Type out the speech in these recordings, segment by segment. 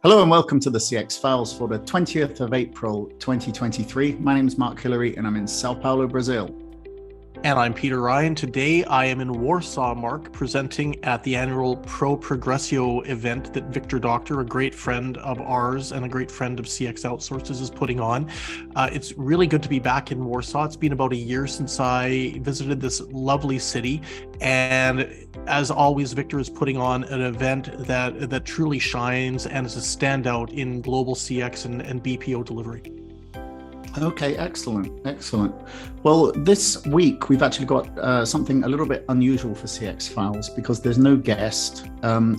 Hello and welcome to the CX Files for the 20th of April 2023. My name is Mark Hillary and I'm in Sao Paulo, Brazil. And I'm Peter Ryan. Today I am in Warsaw, Mark, presenting at the annual Pro Progressio event that Victor Doctor, a great friend of ours and a great friend of CX Outsources, is putting on. It's really good to be back in Warsaw. It's been about a year since I visited this lovely city. And as always, Victor is putting on an event that truly shines and is a standout in global CX and BPO delivery. Okay, excellent. Well, this week we've actually got something a little bit unusual for CX Files because there's no guest.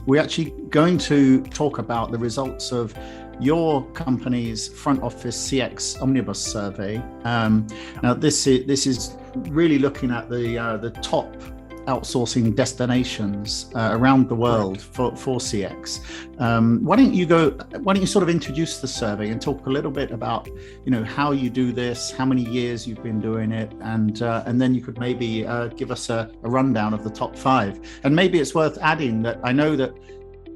We're actually going to talk about the results of your company's front office CX Omnibus survey. Now, this is really looking at the top outsourcing destinations around the world for CX. Why don't you sort of introduce the survey and talk a little bit about, how you do this, how many years you've been doing it, and then you could maybe give us a rundown of the top 5. And maybe it's worth adding that I know that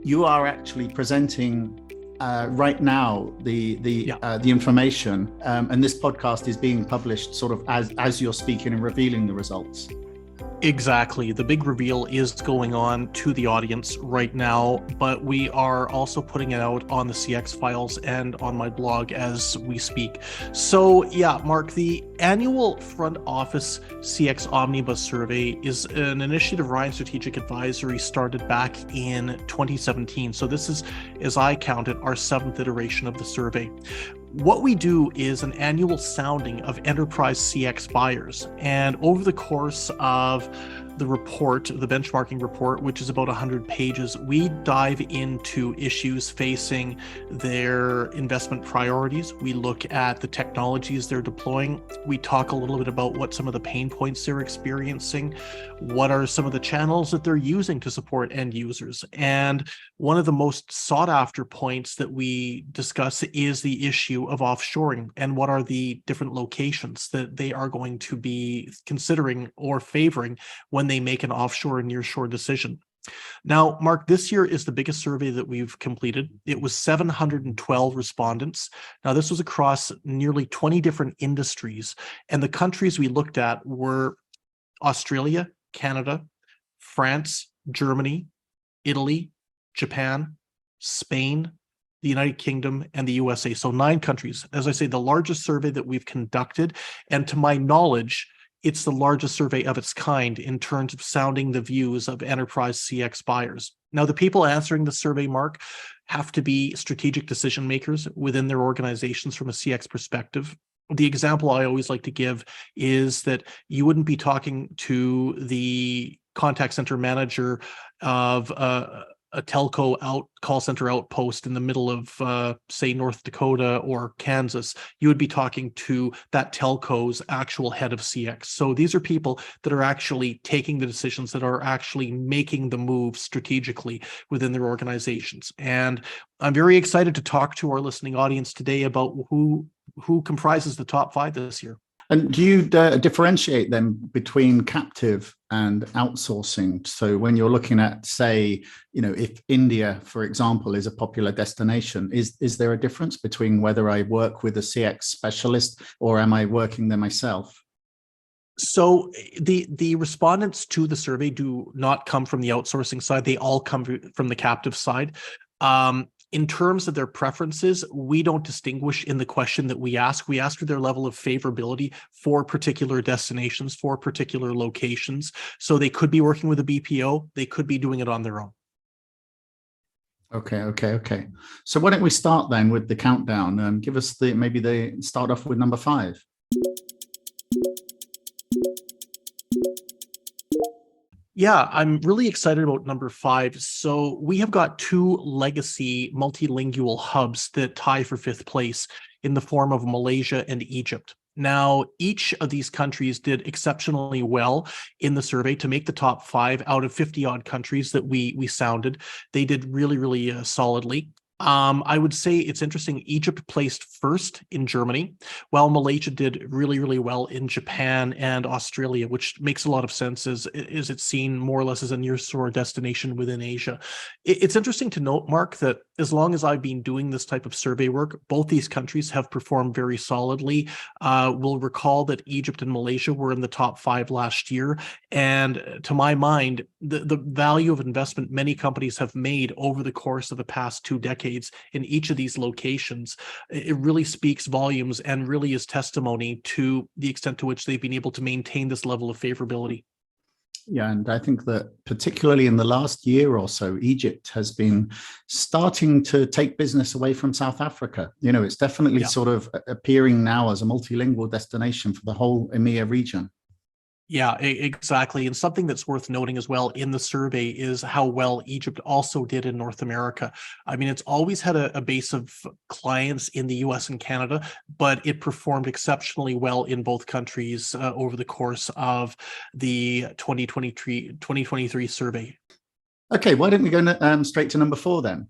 you are actually presenting right now the information, and this podcast is being published sort of as you're speaking and revealing the results. Exactly. The big reveal is going on to the audience right now, but we are also putting it out on the CX Files and on my blog as we speak. So yeah, Mark, the annual front office CX Omnibus survey is an initiative Ryan Strategic Advisory started back in 2017. So this is, as I counted, our 7th iteration of the survey. What we do is an annual sounding of enterprise CX buyers. And over the course of the report, the benchmarking report, which is about 100 pages, we dive into issues facing their investment priorities. We look at the technologies they're deploying. We talk a little bit about what some of the pain points they're experiencing, what are some of the channels that they're using to support end users. And one of the most sought after points that we discuss is the issue of offshoring and what are the different locations that they are going to be considering or favoring when they make an offshore and nearshore decision. Now, Mark, this year is the biggest survey that we've completed. It was 712 respondents. Now, this was across nearly 20 different industries, and the countries we looked at were Australia, Canada, France, Germany, Italy, Japan, Spain, the United Kingdom, and the USA. So 9 countries. As I say, the largest survey that we've conducted, and to my knowledge, it's the largest survey of its kind in terms of sounding the views of enterprise CX buyers. Now, the people answering the survey, Mark, have to be strategic decision makers within their organizations from a CX perspective. The example I always like to give is that you wouldn't be talking to the contact center manager of a telco call center outpost in the middle of, say, North Dakota or Kansas. You would be talking to that telco's actual head of CX. So these are people that are actually taking the decisions, that are actually making the moves strategically within their organizations. And I'm very excited to talk to our listening audience today about who comprises the top 5 this year. And do you differentiate them between captive and outsourcing? So when you're looking at, say, if India, for example, is a popular destination, is there a difference between whether I work with a CX specialist or am I working there myself? So the respondents to the survey do not come from the outsourcing side. They all come from the captive side. In terms of their preferences, we don't distinguish in the question that we ask. We ask for their level of favorability for particular destinations, for particular locations. So they could be working with a BPO. They could be doing it on their own. Okay. So why don't we start then with the countdown? Give us start off with number 5. Yeah, I'm really excited about number 5. So we have got 2 legacy multilingual hubs that tie for 5th place in the form of Malaysia and Egypt. Now, each of these countries did exceptionally well in the survey to make the top 5 out of 50 odd countries that we sounded. They did really, really solidly. I would say it's interesting. Egypt placed first in Germany, while Malaysia did really, really well in Japan and Australia, which makes a lot of sense as it's seen more or less as a nearshore destination within Asia. It's interesting to note, Mark, that as long as I've been doing this type of survey work, both these countries have performed very solidly. We'll recall that Egypt and Malaysia were in the top 5 last year. And to my mind, the value of investment many companies have made over the course of the past 2 decades in each of these locations, it really speaks volumes and really is testimony to the extent to which they've been able to maintain this level of favorability. Yeah, and I think that particularly in the last year or so, Egypt has been starting to take business away from South Africa. It's definitely sort of appearing now as a multilingual destination for the whole EMEA region. Yeah, exactly. And something that's worth noting as well in the survey is how well Egypt also did in North America. I mean, it's always had a base of clients in the US and Canada, but it performed exceptionally well in both countries over the course of the 2023 survey. Okay, why don't we go straight to number 4 then?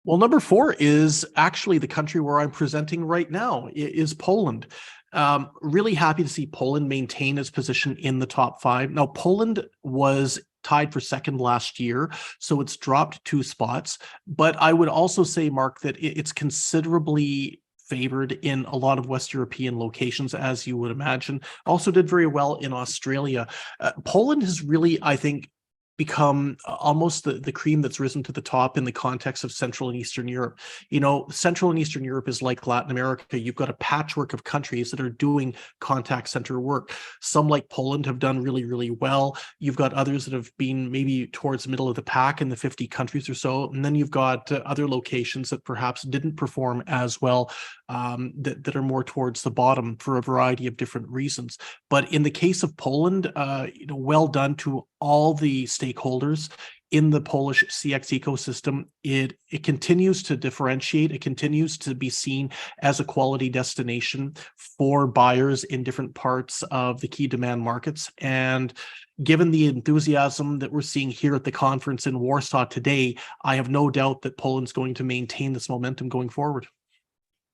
Well, number 4 is actually the country where I'm presenting right now, is Poland. Really happy to see Poland maintain its position in the top 5. Now, Poland was tied for second last year, so it's dropped 2 spots. But I would also say, Mark, that it's considerably favored in a lot of West European locations, as you would imagine. Also did very well in Australia. Poland has really, I think, become almost the cream that's risen to the top in the context of Central and Eastern Europe. Central and Eastern Europe is like Latin America. You've got a patchwork of countries that are doing contact center work. Some, like Poland, have done really, really well. You've got others that have been maybe towards the middle of the pack in the 50 countries or so. And then you've got other locations that perhaps didn't perform as well, that are more towards the bottom for a variety of different reasons. But in the case of Poland, well done to all the stakeholders in the Polish CX ecosystem. It continues to differentiate. It continues to be seen as a quality destination for buyers in different parts of the key demand markets. And given the enthusiasm that we're seeing here at the conference in Warsaw today, I have no doubt that Poland's going to maintain this momentum going forward.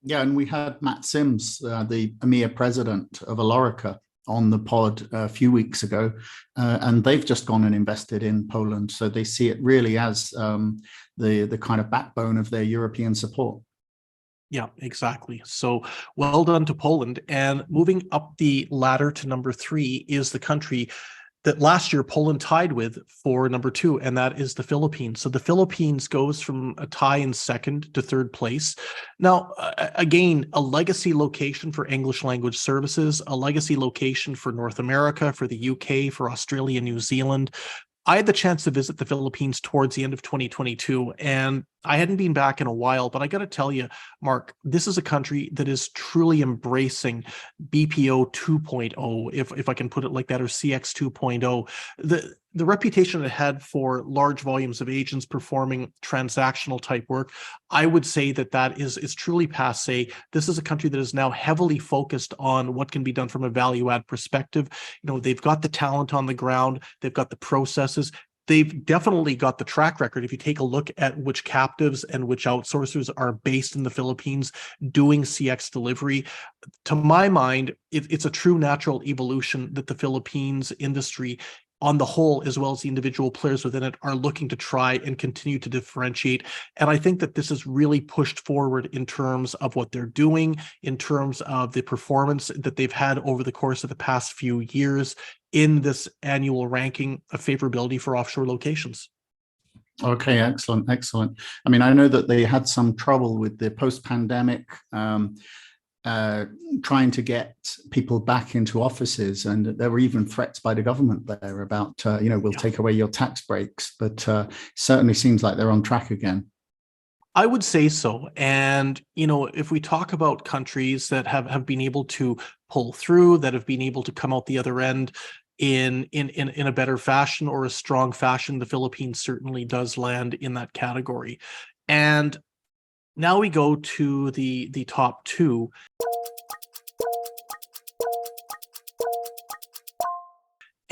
Yeah, and we had Matt Sims, the EMEA president of Alorica, on the pod a few weeks ago, and they've just gone and invested in Poland. So they see it really as the kind of backbone of their European support. Yeah, exactly. So well done to Poland. And moving up the ladder to number 3 is the country that last year Poland tied with for number 2, and that is the Philippines. So the Philippines goes from a tie in second to 3rd place. Now, again, a legacy location for English language services, a legacy location for North America, for the UK, for Australia, New Zealand. I had the chance to visit the Philippines towards the end of 2022, and I hadn't been back in a while, but I got to tell you, Mark, this is a country that is truly embracing BPO 2.0, if I can put it like that, or CX 2.0. The reputation it had for large volumes of agents performing transactional type work, I would say that is truly passé. This is a country that is now heavily focused on what can be done from a value add perspective. They've got the talent on the ground, they've got the processes. They've definitely got the track record. If you take a look at which captives and which outsourcers are based in the Philippines doing CX delivery, to my mind, it's a true natural evolution that the Philippines industry on the whole, as well as the individual players within it, are looking to try and continue to differentiate. And I think that this is really pushed forward in terms of what they're doing, in terms of the performance that they've had over the course of the past few years in this annual ranking of favorability for offshore locations. Okay, excellent. I mean, I know that they had some trouble with the post-pandemic trying to get people back into offices, and there were even threats by the government there about we'll take away your tax breaks, but certainly seems like they're on track again. I would say so. And if we talk about countries that have been able to pull through, that have been able to come out the other end in a better fashion or a strong fashion, the Philippines certainly does land in that category. And now we go to the top 2.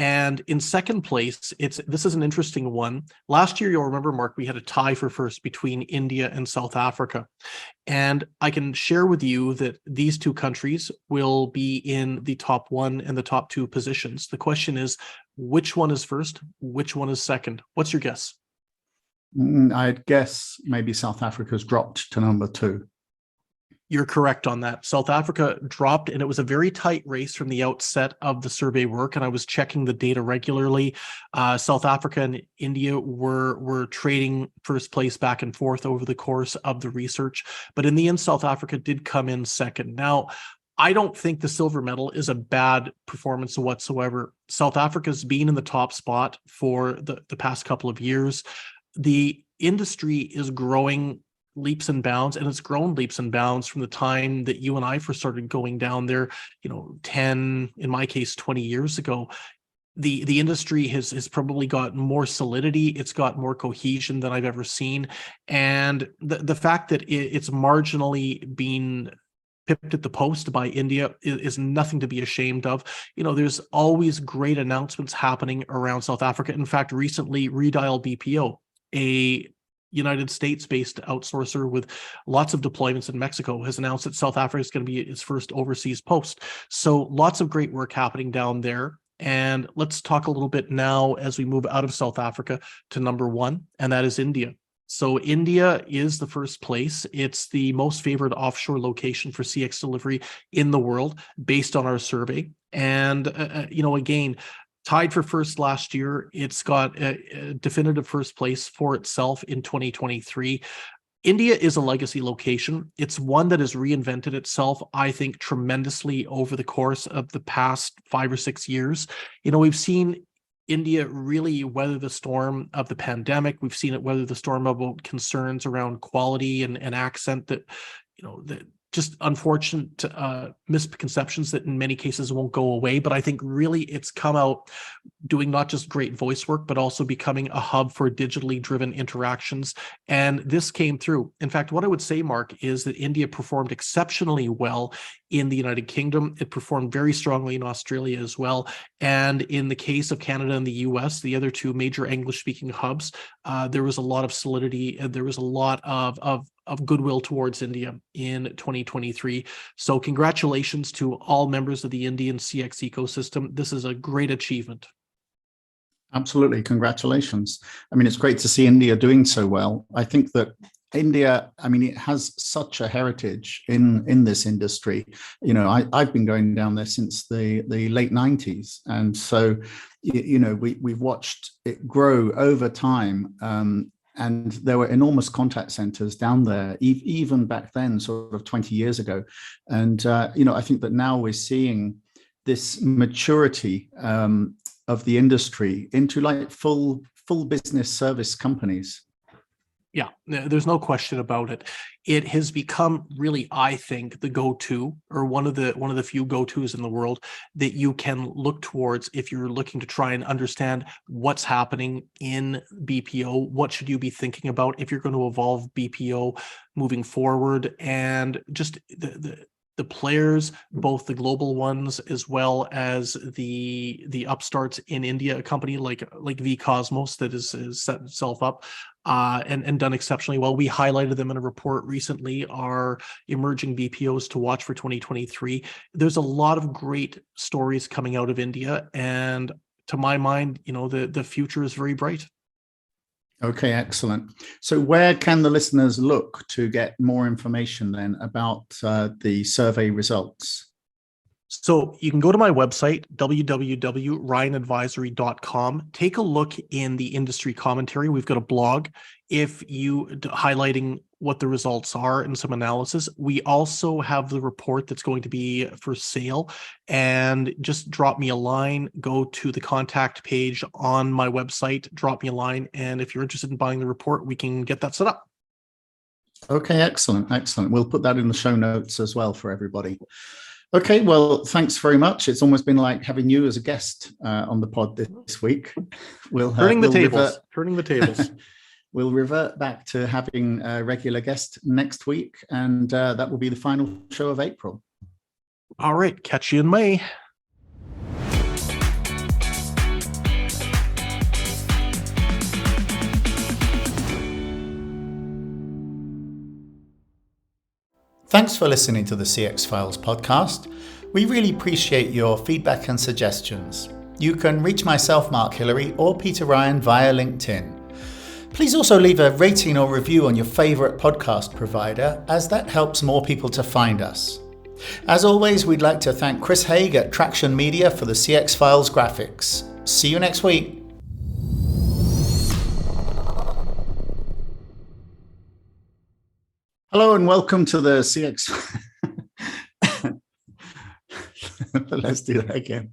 And in second place, this is an interesting one. Last year, you'll remember, Mark, we had a tie for first between India and South Africa. And I can share with you that these two countries will be in the top one and the top two positions. The question is, which one is first? Which one is second? What's your guess? I'd guess maybe South Africa's dropped to number 2. You're correct on that. South Africa dropped, and it was a very tight race from the outset of the survey work. And I was checking the data regularly. South Africa and India were trading first place back and forth over the course of the research. But in the end, South Africa did come in second. Now, I don't think the silver medal is a bad performance whatsoever. South Africa's been in the top spot for the past couple of years. The industry is growing leaps and bounds, and it's grown leaps and bounds from the time that you and I first started going down there, 10, in my case, 20 years ago. The industry has probably got more solidity. It's got more cohesion than I've ever seen. And the fact that it's marginally been pipped at the post by India is nothing to be ashamed of. There's always great announcements happening around South Africa. In fact, recently, Redial BPO, a United States-based outsourcer with lots of deployments in Mexico, has announced that South Africa is going to be its first overseas post. So lots of great work happening down there. And let's talk a little bit now as we move out of South Africa to number 1, and that is India. So India is the first place. It's the most favored offshore location for CX delivery in the world based on our survey. And, again, tied for first last year. It's got a definitive first place for itself in 2023. India is a legacy location. It's one that has reinvented itself, I think, tremendously over the course of the past 5 or 6 years. We've seen India really weather the storm of the pandemic. We've seen it weather the storm about concerns around quality and accent that just unfortunate misconceptions that in many cases won't go away. But I think really it's come out doing not just great voice work, but also becoming a hub for digitally driven interactions. And this came through. In fact, what I would say, Mark, is that India performed exceptionally well in the United Kingdom. It performed very strongly in Australia as well. And in the case of Canada and the US, the other two major English-speaking hubs, there was a lot of solidity and there was a lot of goodwill towards India in 2023. So congratulations to all members of the Indian CX ecosystem. This is a great achievement. Absolutely. Congratulations. It's great to see India doing so well. I think that India, it has such a heritage in this industry. I've been going down there since the late 90s. And so, we've watched it grow over time. And there were enormous contact centers down there, even back then, sort of 20 years ago. And, I think that now we're seeing this maturity of the industry into like full business service companies. Yeah, there's no question about it. It has become really, I think, the go-to, or one of the few go-tos in the world that you can look towards if you're looking to try and understand what's happening in BPO. What should you be thinking about if you're going to evolve BPO moving forward? And just the players, both the global ones as well as the upstarts in India, a company like vCosmos that is set itself up and done exceptionally well. We highlighted them in a report recently, our emerging BPOs to watch for 2023. There's a lot of great stories coming out of India, and to my mind, the future is very bright. Okay, excellent. So where can the listeners look to get more information then about the survey results? So you can go to my website, www.ryanadvisory.com. Take a look in the industry commentary. We've got a blog highlighting what the results are and some analysis. We also have the report that's going to be for sale, and just drop me a line, go to the contact page on my website, drop me a line. And if you're interested in buying the report, we can get that set up. Okay, excellent. We'll put that in the show notes as well for everybody. Okay, well, thanks very much. It's almost been like having you as a guest on the pod this week. Turning the tables. We'll revert back to having a regular guest next week, and that will be the final show of April. All right, catch you in May. Thanks for listening to the CX Files podcast. We really appreciate your feedback and suggestions. You can reach myself, Mark Hillary, or Peter Ryan via LinkedIn. Please also leave a rating or review on your favourite podcast provider, as that helps more people to find us. As always, we'd like to thank Chris Haig at Traction Media for the CX Files graphics. See you next week. Hello and welcome to the CX. Let's do that again.